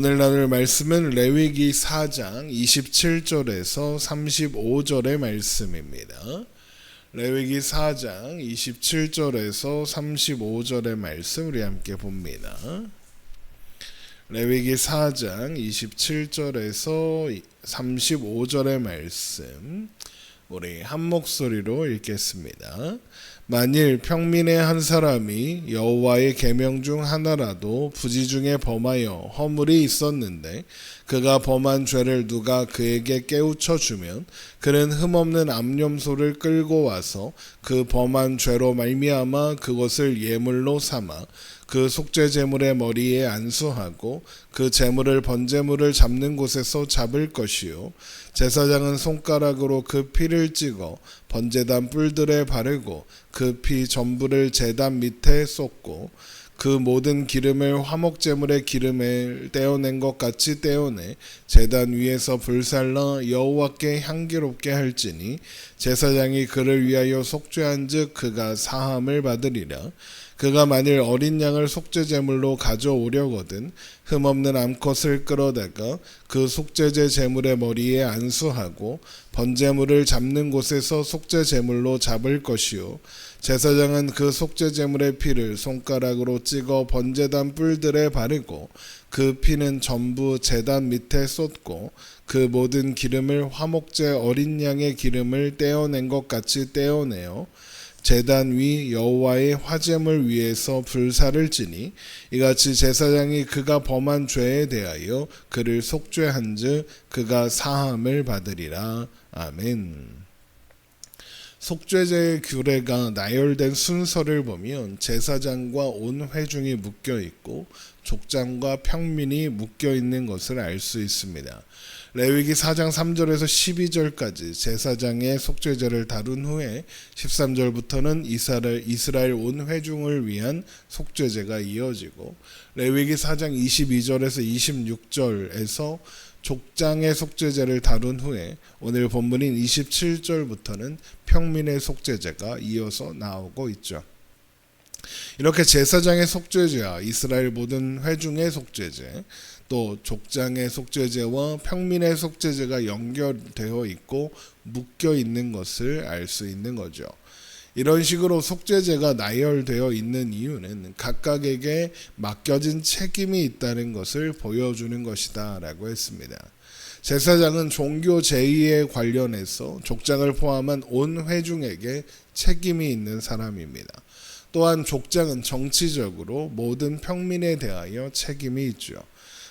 오늘 나눌 말씀은 레위기 4장 27절에서 35절의 말씀입니다. 레위기 4장 27절에서 35절의 말씀 우리 함께 봅니다. 레위기 4장 27절에서 35절의 말씀 우리 한 목소리로 읽겠습니다. 만일 평민의 한 사람이 여호와의 계명 중 하나라도 부지 중에 범하여 허물이 있었는데 그가 범한 죄를 누가 그에게 깨우쳐 주면 그는 흠없는 암염소를 끌고 와서 그 범한 죄로 말미암아 그것을 예물로 삼아 그 속죄 제물의 머리에 안수하고 그 제물을 번제물을 잡는 곳에서 잡을 것이요 제사장은 손가락으로 그 피를 찍어 번제단 뿔들에 바르고 그 피 전부를 제단 밑에 쏟고 그 모든 기름을 화목제물의 기름을 떼어낸 것 같이 떼어내 제단 위에서 불살라 여호와께 향기롭게 할지니 제사장이 그를 위하여 속죄한즉 그가 사함을 받으리라. 그가 만일 어린 양을 속죄제물로 가져오려거든 흠없는 암컷을 끌어다가 그 속죄제 제물의 머리에 안수하고 번제물을 잡는 곳에서 속죄제물로 잡을 것이요 제사장은 그 속죄제물의 피를 손가락으로 찍어 번제단 뿔들에 바르고 그 피는 전부 제단 밑에 쏟고 그 모든 기름을 화목제 어린 양의 기름을 떼어낸 것 같이 떼어내어 제단 위 여호와의 화제물 위에서 불사를 지니 이같이 제사장이 그가 범한 죄에 대하여 그를 속죄한즉 그가 사함을 받으리라. 아멘. 속죄제의 규례가 나열된 순서를 보면 제사장과 온 회중이 묶여 있고 족장과 평민이 묶여 있는 것을 알 수 있습니다. 레위기 4장 3절에서 12절까지 제사장의 속죄제를 다룬 후에 13절부터는 이스라엘 온 회중을 위한 속죄제가 이어지고 레위기 4장 22절에서 26절에서 족장의 속죄제를 다룬 후에 오늘 본문인 27절부터는 평민의 속죄제가 이어서 나오고 있죠. 이렇게 제사장의 속죄제와 이스라엘 모든 회중의 속죄제 또 족장의 속죄제와 평민의 속죄제가 연결되어 있고 묶여 있는 것을 알 수 있는 거죠. 이런 식으로 속죄제가 나열되어 있는 이유는 각각에게 맡겨진 책임이 있다는 것을 보여주는 것이다 라고 했습니다. 제사장은 종교 제의에 관련해서 족장을 포함한 온 회중에게 책임이 있는 사람입니다. 또한 족장은 정치적으로 모든 평민에 대하여 책임이 있죠.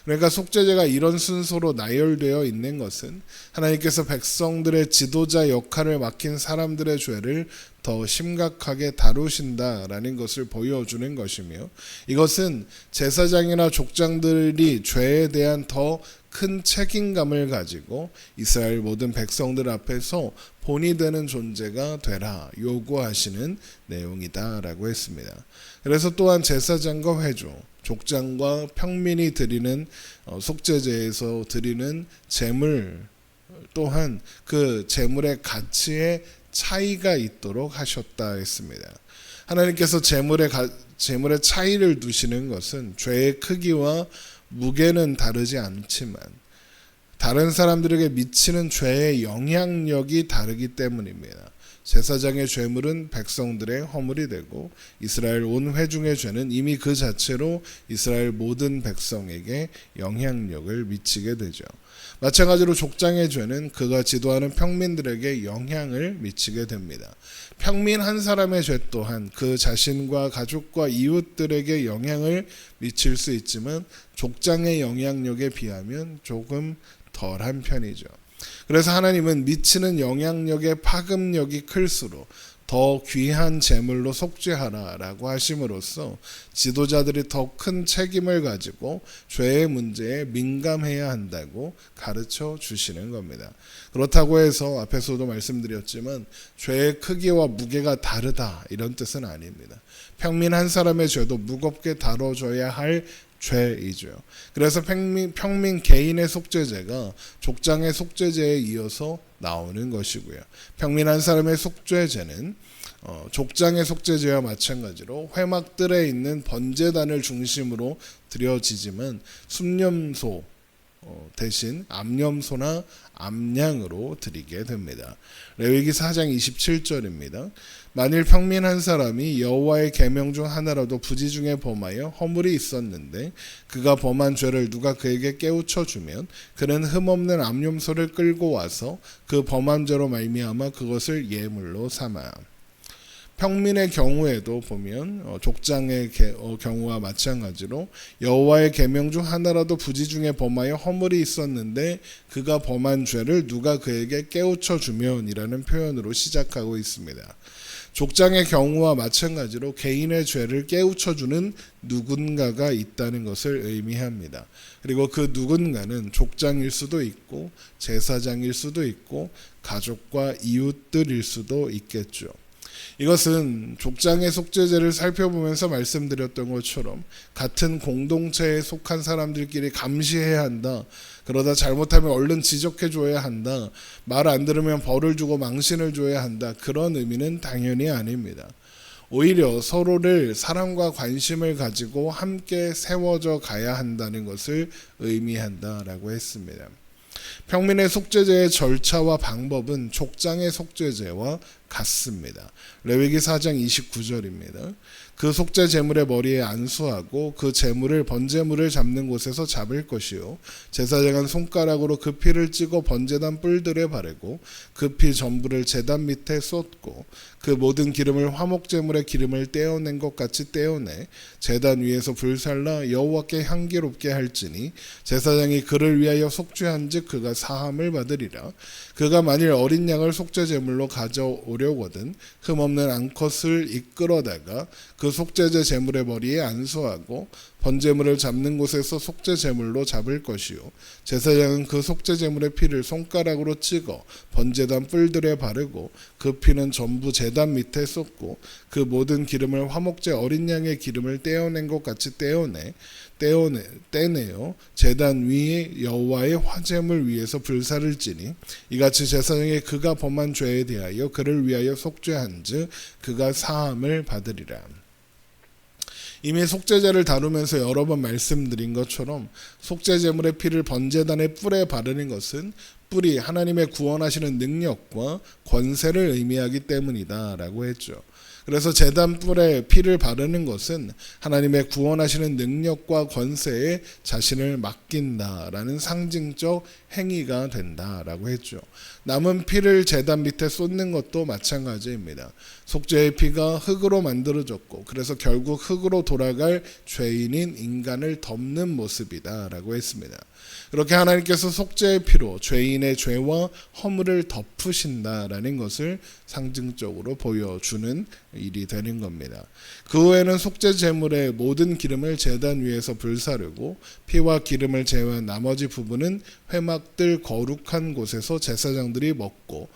그러니까 속죄제가 이런 순서로 나열되어 있는 것은 하나님께서 백성들의 지도자 역할을 맡긴 사람들의 죄를 더 심각하게 다루신다라는 것을 보여주는 것이며 이것은 제사장이나 족장들이 죄에 대한 더 큰 책임감을 가지고 이스라엘 모든 백성들 앞에서 본이 되는 존재가 되라 요구하시는 내용이다라고 했습니다. 그래서 또한 제사장과 회중, 족장과 평민이 드리는 속죄제에서 드리는 제물 또한 그 제물의 가치에 차이가 있도록 하셨다 했습니다. 하나님께서 제물의 차이를 두시는 것은 죄의 크기와 무게는 다르지 않지만 다른 사람들에게 미치는 죄의 영향력이 다르기 때문입니다. 제사장의 죄물은 백성들의 허물이 되고 이스라엘 온 회중의 죄는 이미 그 자체로 이스라엘 모든 백성에게 영향력을 미치게 되죠. 마찬가지로 족장의 죄는 그가 지도하는 평민들에게 영향을 미치게 됩니다. 평민 한 사람의 죄 또한 그 자신과 가족과 이웃들에게 영향을 미칠 수 있지만 족장의 영향력에 비하면 조금 덜한 편이죠. 그래서 하나님은 미치는 영향력의 파급력이 클수록 더 귀한 제물로 속죄하라라고 하심으로써 지도자들이 더 큰 책임을 가지고 죄의 문제에 민감해야 한다고 가르쳐 주시는 겁니다. 그렇다고 해서 앞에서도 말씀드렸지만 죄의 크기와 무게가 다르다 이런 뜻은 아닙니다. 평민 한 사람의 죄도 무겁게 다뤄져야 할 죄이죠. 그래서 평민 개인의 속죄제가 족장의 속죄제에 이어서 나오는 것이고요. 평민 한 사람의 속죄제는 족장의 속죄제와 마찬가지로 회막들에 있는 번제단을 중심으로 드려지지만 순념소 대신 암염소나 암양으로 드리게 됩니다. 레위기 4장 27절입니다. 만일 평민 한 사람이 여호와의 계명 중 하나라도 부지 중에 범하여 허물이 있었는데 그가 범한 죄를 누가 그에게 깨우쳐 주면 그는 흠없는 암염소를 끌고 와서 그 범한 죄로 말미암아 그것을 예물로 삼아. 평민의 경우에도 보면 족장의 경우와 마찬가지로 여호와의 계명 중 하나라도 부지 중에 범하여 허물이 있었는데 그가 범한 죄를 누가 그에게 깨우쳐 주면이라는 표현으로 시작하고 있습니다. 족장의 경우와 마찬가지로 개인의 죄를 깨우쳐 주는 누군가가 있다는 것을 의미합니다. 그리고 그 누군가는 족장일 수도 있고 제사장일 수도 있고 가족과 이웃들일 수도 있겠죠. 이것은 족장의 속죄제를 살펴보면서 말씀드렸던 것처럼 같은 공동체에 속한 사람들끼리 감시해야 한다. 그러다 잘못하면 얼른 지적해 줘야 한다. 말 안 들으면 벌을 주고 망신을 줘야 한다. 그런 의미는 당연히 아닙니다. 오히려 서로를 사랑과 관심을 가지고 함께 세워져 가야 한다는 것을 의미한다라고 했습니다. 평민의 속죄제의 절차와 방법은 족장의 속죄제와 같습니다. 레위기 4장 29절입니다. 그 속죄 제물의 머리에 안수하고 그 제물을 번제물을 잡는 곳에서 잡을 것이요 제사장은 손가락으로 그 피를 찍어 번제단 뿔들에 바르고 그 피 전부를 제단 밑에 쏟고 그 모든 기름을 화목제물의 기름을 떼어낸 것 같이 떼어내 제단 위에서 불살라 여호와께 향기롭게 할지니 제사장이 그를 위하여 속죄한즉 그가 사함을 받으리라. 그가 만일 어린 양을 속죄 제물로 가져오려거든 흠없는 암컷을 이끌어다가 그 속죄제 제물의 머리에 안수하고 번제물을 잡는 곳에서 속죄 제물로 잡을 것이요 제사장은 그 속죄 제물의 피를 손가락으로 찍어 번제단 뿔들에 바르고 그 피는 전부 제단 밑에 쏟고 그 모든 기름을 화목제 어린 양의 기름을 떼어낸 것 같이 떼내어 제단 위에 여호와의 화제물 위에서 불사를 지니 이같이 제사장이 그가 범한 죄에 대하여 그를 위하여 속죄한즉 그가 사함을 받으리라. 이미 속죄제를 다루면서 여러 번 말씀드린 것처럼 속죄제물의 피를 번제단의 뿔에 바르는 것은 뿔이 하나님의 구원하시는 능력과 권세를 의미하기 때문이다 라고 했죠. 그래서 제단 뿔에 피를 바르는 것은 하나님의 구원하시는 능력과 권세에 자신을 맡긴다라는 상징적 행위가 된다라고 했죠. 남은 피를 제단 밑에 쏟는 것도 마찬가지입니다. 속죄의 피가 흙으로 만들어졌고 그래서 결국 흙으로 돌아갈 죄인인 인간을 덮는 모습이다라고 했습니다. 그렇게 하나님께서 속죄의 피로 죄인의 죄와 허물을 덮으신다라는 것을 상징적으로 보여주는 일이 되는 겁니다. 그 후에는 속죄 제물의 모든 기름을 제단 위에서 불사르고 피와 기름을 제외한 나머지 부분은 회막들 거룩한 곳에서 제사장들이 먹고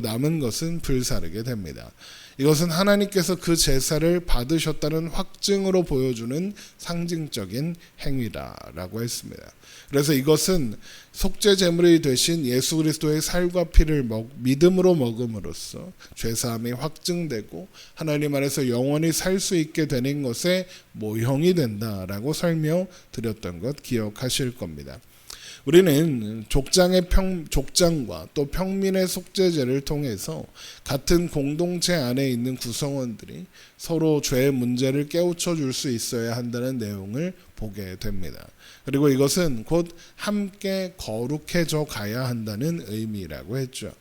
남은 것은 불사르게 됩니다. 이것은 하나님께서 그 제사를 받으셨다는 확증으로 보여주는 상징적인 행위다라고 했습니다. 그래서 이것은 속죄 제물이 되신 예수 그리스도의 살과 피를 믿음으로 먹음으로써 죄사함이 확증되고 하나님 안에서 영원히 살 수 있게 되는 것의 모형이 된다라고 설명드렸던 것 기억하실 겁니다. 우리는 족장과 또 평민의 속죄제를 통해서 같은 공동체 안에 있는 구성원들이 서로 죄의 문제를 깨우쳐 줄 수 있어야 한다는 내용을 보게 됩니다. 그리고 이것은 곧 함께 거룩해져 가야 한다는 의미라고 했죠.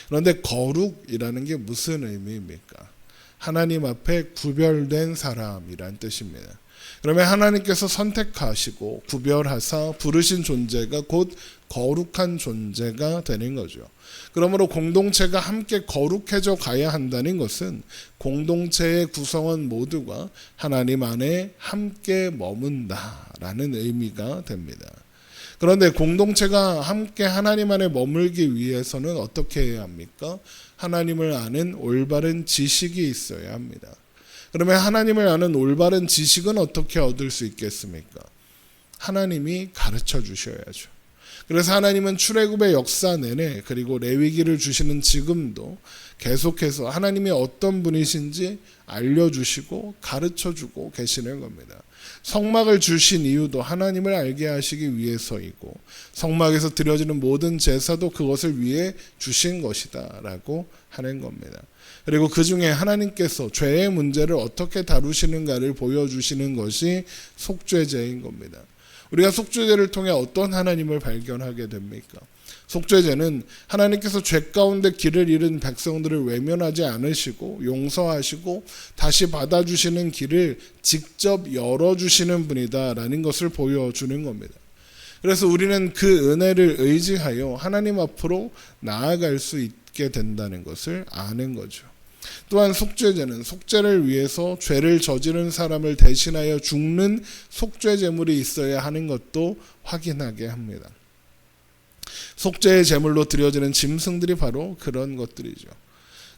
그런데 거룩이라는 게 무슨 의미입니까? 하나님 앞에 구별된 사람이란 뜻입니다. 그러면 하나님께서 선택하시고 구별하사 부르신 존재가 곧 거룩한 존재가 되는 거죠. 그러므로 공동체가 함께 거룩해져 가야 한다는 것은 공동체의 구성원 모두가 하나님 안에 함께 머문다라는 의미가 됩니다. 그런데 공동체가 함께 하나님 안에 머물기 위해서는 어떻게 해야 합니까? 하나님을 아는 올바른 지식이 있어야 합니다. 그러면 하나님을 아는 올바른 지식은 어떻게 얻을 수 있겠습니까? 하나님이 가르쳐 주셔야죠. 그래서 하나님은 출애굽의 역사 내내 그리고 레위기를 주시는 지금도 계속해서 하나님이 어떤 분이신지 알려주시고 가르쳐주고 계시는 겁니다. 성막을 주신 이유도 하나님을 알게 하시기 위해서이고 성막에서 드려지는 모든 제사도 그것을 위해 주신 것이다 라고 하는 겁니다. 그리고 그 중에 하나님께서 죄의 문제를 어떻게 다루시는가를 보여주시는 것이 속죄제인 겁니다. 우리가 속죄제를 통해 어떤 하나님을 발견하게 됩니까? 속죄제는 하나님께서 죄 가운데 길을 잃은 백성들을 외면하지 않으시고 용서하시고 다시 받아주시는 길을 직접 열어주시는 분이다라는 것을 보여주는 겁니다. 그래서 우리는 그 은혜를 의지하여 하나님 앞으로 나아갈 수 있게 된다는 것을 아는 거죠. 또한 속죄제는 속죄를 위해서 죄를 저지른 사람을 대신하여 죽는 속죄 제물이 있어야 하는 것도 확인하게 합니다. 속죄의 제물로 드려지는 짐승들이 바로 그런 것들이죠.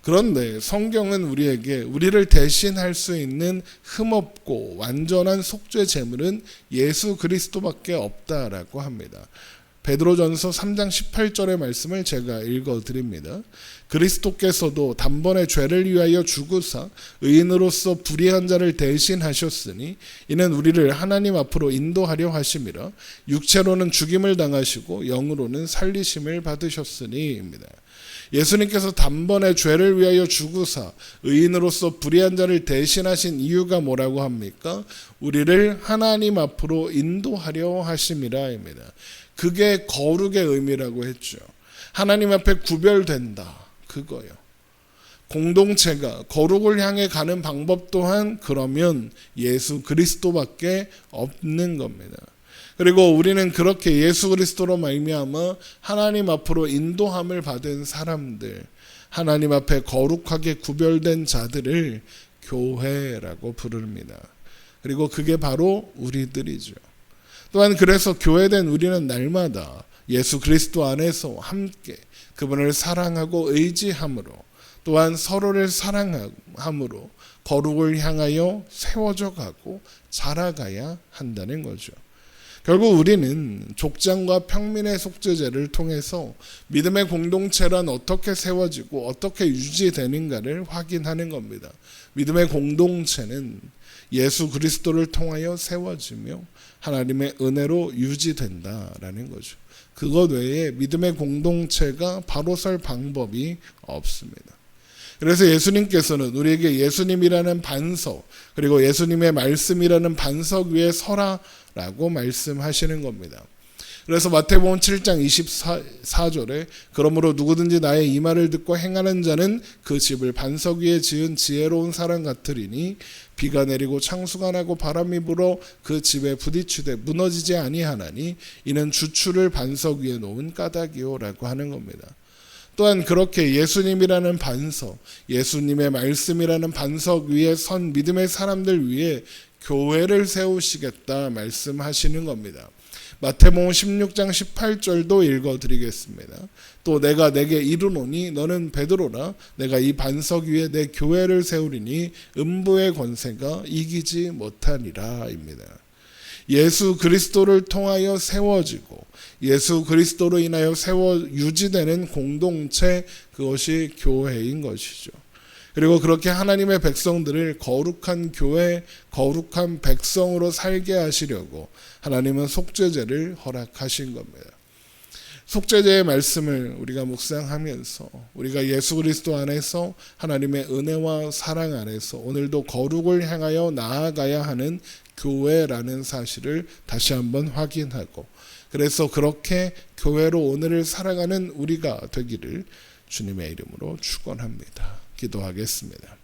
그런데 성경은 우리에게 우리를 대신할 수 있는 흠없고 완전한 속죄 제물은 예수 그리스도밖에 없다라고 합니다. 베드로전서 3장 18절의 말씀을 제가 읽어드립니다. 그리스도께서도 단번에 죄를 위하여 죽으사 의인으로서 불의한 자를 대신하셨으니 이는 우리를 하나님 앞으로 인도하려 하심이라. 육체로는 죽임을 당하시고 영으로는 살리심을 받으셨으니입니다. 예수님께서 단번에 죄를 위하여 죽으사 의인으로서 불의한 자를 대신하신 이유가 뭐라고 합니까? 우리를 하나님 앞으로 인도하려 하심이라입니다. 그게 거룩의 의미라고 했죠. 하나님 앞에 구별된다. 그거요. 공동체가 거룩을 향해 가는 방법 또한 그러면 예수 그리스도밖에 없는 겁니다. 그리고 우리는 그렇게 예수 그리스도로 말미암아 하나님 앞으로 인도함을 받은 사람들, 하나님 앞에 거룩하게 구별된 자들을 교회라고 부릅니다. 그리고 그게 바로 우리들이죠. 또한 그래서 교회된 우리는 날마다 예수 그리스도 안에서 함께 그분을 사랑하고 의지함으로 또한 서로를 사랑함으로 거룩을 향하여 세워져 가고 자라가야 한다는 거죠. 결국 우리는 족장과 평민의 속죄제를 통해서 믿음의 공동체란 어떻게 세워지고 어떻게 유지되는가를 확인하는 겁니다. 믿음의 공동체는 예수 그리스도를 통하여 세워지며 하나님의 은혜로 유지된다라는 거죠. 그것 외에 믿음의 공동체가 바로 설 방법이 없습니다. 그래서 예수님께서는 우리에게 예수님이라는 반석 그리고 예수님의 말씀이라는 반석 위에 서라라고 말씀하시는 겁니다. 그래서 마태복음 7장 24절에 그러므로 누구든지 나의 이 말을 듣고 행하는 자는 그 집을 반석 위에 지은 지혜로운 사람 같으리니 비가 내리고 창수가 나고 바람이 불어 그 집에 부딪히되 무너지지 아니하나니 이는 주추를 반석 위에 놓은 까닭이요라고 하는 겁니다. 또한 그렇게 예수님이라는 반석, 예수님의 말씀이라는 반석 위에 선 믿음의 사람들 위에 교회를 세우시겠다 말씀하시는 겁니다. 마태복음 16장 18절도 읽어드리겠습니다. 또 내가 내게 이르노니 너는 베드로라 내가 이 반석 위에 내 교회를 세우리니 음부의 권세가 이기지 못하리라입니다. 예수 그리스도를 통하여 세워지고 예수 그리스도로 인하여 유지되는 공동체, 그것이 교회인 것이죠. 그리고 그렇게 하나님의 백성들을 거룩한 교회, 거룩한 백성으로 살게 하시려고 하나님은 속죄제를 허락하신 겁니다. 속죄제의 말씀을 우리가 묵상하면서 우리가 예수 그리스도 안에서 하나님의 은혜와 사랑 안에서 오늘도 거룩을 향하여 나아가야 하는 교회라는 사실을 다시 한번 확인하고, 그래서 그렇게 교회로 오늘을 살아가는 우리가 되기를 주님의 이름으로 축원합니다. 기도하겠습니다.